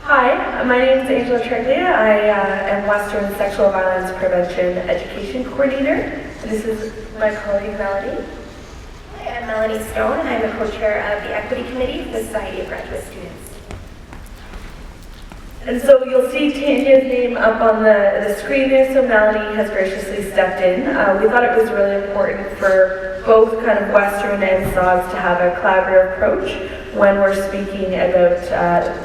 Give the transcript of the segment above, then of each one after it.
Hi, my name is Angela Triglia. I am Western Sexual Violence Prevention Education Coordinator. And this is my colleague Melanie. Hi, I'm Melanie Stone. I'm the co-chair of the Equity Committee for the Society of Graduate Students. And so you'll see Tanya's name up on the screen there, so Melanie has graciously stepped in. We thought it was really important for both kind of Western and SOGs to have a collaborative approach when we're speaking about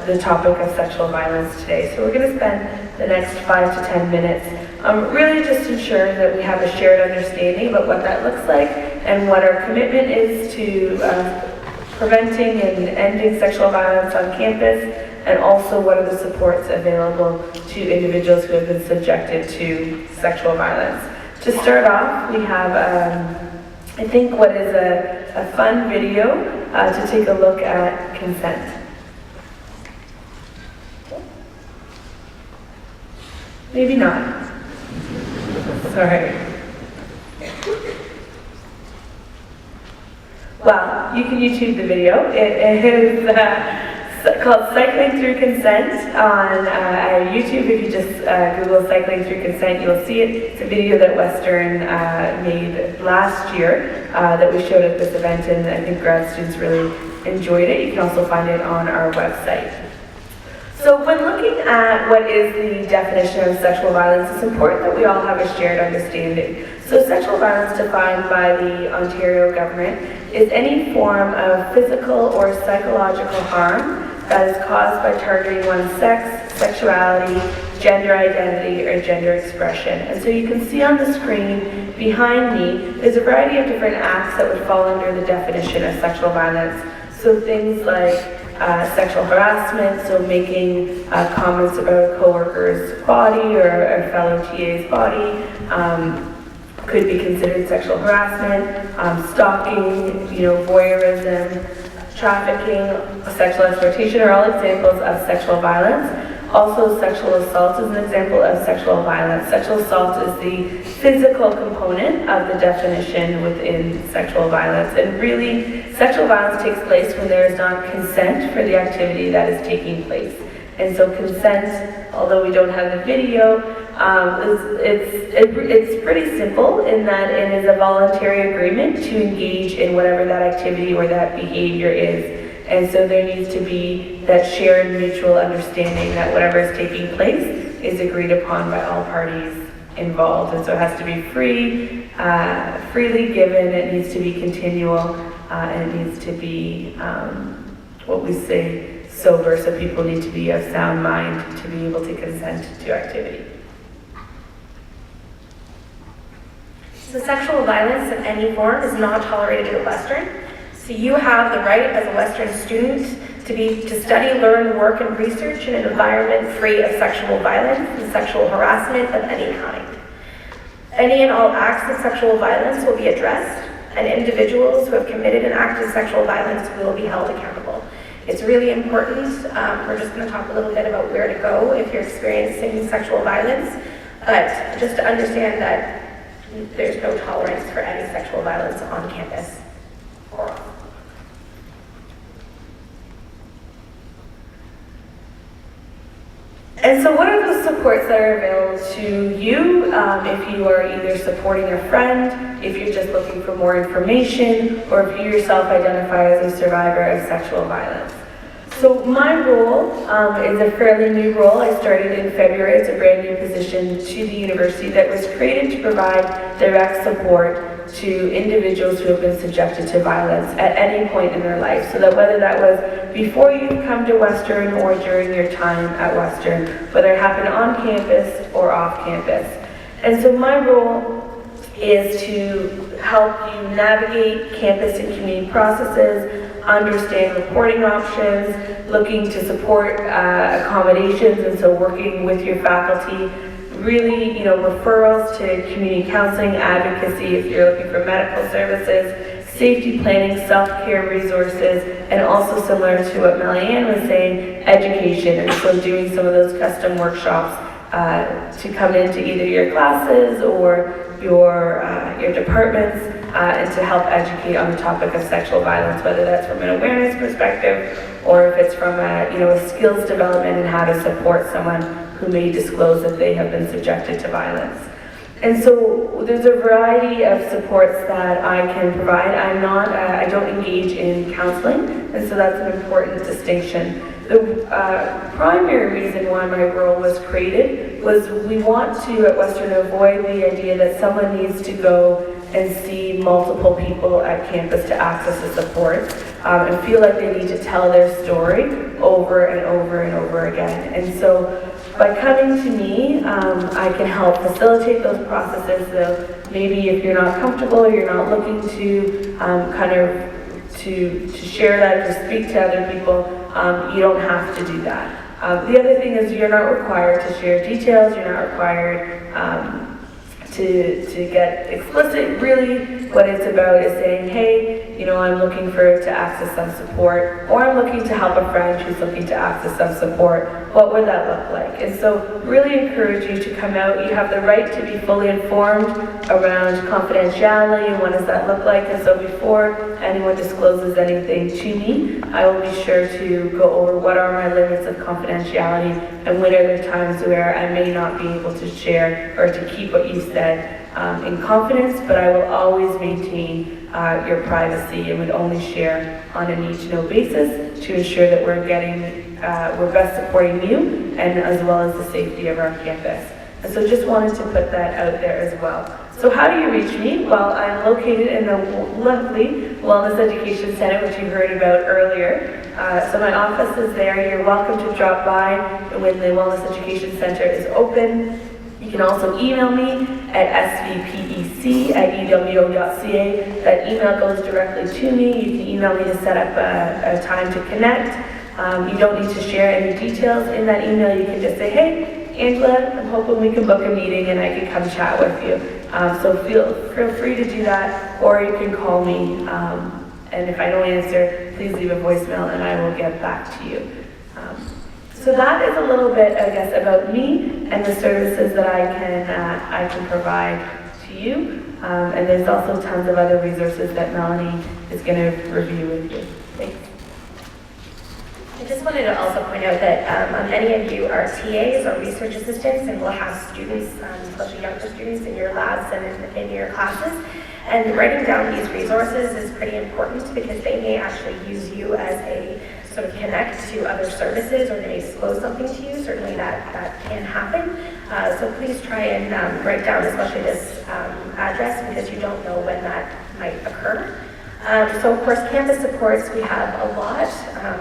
the topic of sexual violence today. So we're going to spend the next 5 to 10 minutes really just ensuring that we have a shared understanding about what that looks like and what our commitment is to preventing and ending sexual violence on campus, and also what are the supports available to individuals who have been subjected to sexual violence. To start off, we have, I think, what is a fun video to take a look at consent. Maybe not. Sorry. Well, you can YouTube the video. It is called Cycling Through Consent on YouTube. If you just Google Cycling Through Consent, you'll see it. It's a video that Western made last year that we showed at this event, and I think grad students really enjoyed it. You can also find it on our website. So when looking at what is the definition of sexual violence, it's important that we all have a shared understanding. So sexual violence defined by the Ontario government is any form of physical or psychological harm that is caused by targeting one's sex, sexuality, gender identity, or gender expression. And so you can see on the screen behind me, there's a variety of different acts that would fall under the definition of sexual violence. So things like sexual harassment, so making comments about a coworker's body or a fellow TA's body, could be considered sexual harassment, stalking, voyeurism, trafficking, sexual exploitation are all examples of sexual violence. Also, sexual assault is an example of sexual violence. Sexual assault is the physical component of the definition within sexual violence. And really, sexual violence takes place when there is not consent for the activity that is taking place. And so consent, although we don't have the video, it's pretty simple in that it is a voluntary agreement to engage in whatever that activity or that behavior is. And so there needs to be that shared mutual understanding that whatever is taking place is agreed upon by all parties involved. And so it has to be freely given, it needs to be continual, and it needs to be what we say sober, so people need to be of sound mind to be able to consent to activity. So sexual violence of any form is not tolerated at Western. So you have the right as a Western student to study, learn, work, and research in an environment free of sexual violence and sexual harassment of any kind. Any and all acts of sexual violence will be addressed, and individuals who have committed an act of sexual violence will be held accountable. It's really important. We're just going to talk a little bit about where to go if you're experiencing sexual violence, but just to understand that there's no tolerance for any sexual violence on campus or off. And so what are the supports that are available to you if you are either supporting a friend, if you're just looking for more information, or if you yourself identify as a survivor of sexual violence? So my role is a fairly new role. I started in February. It's a brand new position to the university that was created to provide direct support to individuals who have been subjected to violence at any point in their life. So that whether that was before you come to Western or during your time at Western, whether it happened on campus or off campus. And so my role is to help you navigate campus and community processes, understand reporting options, looking to support accommodations, and so working with your faculty, really, referrals to community counseling, advocacy if you're looking for medical services, safety planning, self-care resources, and also similar to what Mel-Ann was saying, education, and so doing some of those custom workshops to come into either your classes or your departments and to help educate on the topic of sexual violence, whether that's from an awareness perspective or if it's from a skills development and how to support someone who may disclose that they have been subjected to violence. And so there's a variety of supports that I can provide. I don't engage in counseling, and so that's an important distinction. The primary reason why my role was created was we want to, at Western, avoid the idea that someone needs to go and see multiple people at campus to access the support and feel like they need to tell their story over and over and over again. And so by coming to me, I can help facilitate those processes. So maybe if you're not comfortable, you're not looking to to share that or speak to other people, you don't have to do that. The other thing is you're not required to share details, you're not required to get explicit. Really what it's about is saying, hey, I'm looking to access some support, or I'm looking to help a friend who's looking to access some support. What would that look like? And so really encourage you to come out. You have the right to be fully informed around confidentiality and what does that look like. And so before anyone discloses anything to me, I will be sure to go over what are my limits of confidentiality and when are there times where I may not be able to share or to keep what you said in confidence, but I will always maintain your privacy and would only share on a need-to-know basis to ensure that we're best supporting you and as well as the safety of our campus. And so just wanted to put that out there as well. So how do you reach me? Well, I'm located in the lovely Wellness Education Center, which you heard about earlier. So my office is there. You're welcome to drop by when the Wellness Education Center is open. You can also email me at svpec@ewo.ca. That email goes directly to me. You can email me to set up a time to connect. You don't need to share any details in that email. You can just say, hey, Angela, I'm hoping we can book a meeting and I can come chat with you. So feel free to do that, or you can call me. And if I don't answer, please leave a voicemail and I will get back to you. So that is a little bit, I guess, about me and the services that I can provide to you. And there's also tons of other resources that Melanie is going to review with you. Thanks. I just wanted to also point out that many of you are TAs or research assistants and will have students, especially younger students, in your labs and in your classes. And writing down these resources is pretty important because they may actually use you as a sort of connect to other services, or they may disclose something to you. Certainly that can happen. So please try and write down especially this address, because you don't know when that might occur. So of course, campus supports, we have a lot.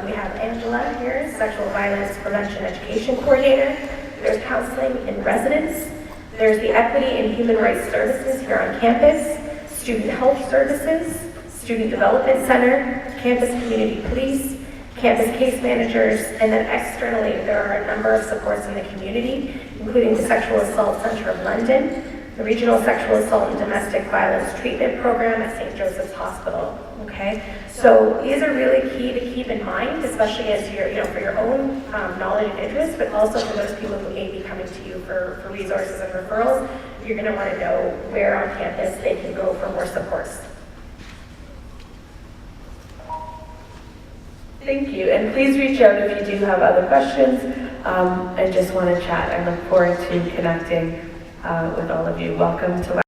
We have Angela here, Sexual Violence Prevention Education Coordinator. There's counseling in residence. There's the Equity and Human Rights Services here on campus, Student Health Services, Student Development Center, Campus Community Police, campus case managers, and then externally there are a number of supports in the community, including the Sexual Assault Center of London, the Regional Sexual Assault and Domestic Violence Treatment Program at St. Joseph's Hospital. Okay, so these are really key to keep in mind, especially as you're, for your own knowledge and interest, but also for those people who may be coming to you for resources and referrals. You're going to want to know where on campus they can go for more supports. Thank you, and please reach out if you do have other questions and just want to chat. I look forward to connecting with all of you. Welcome to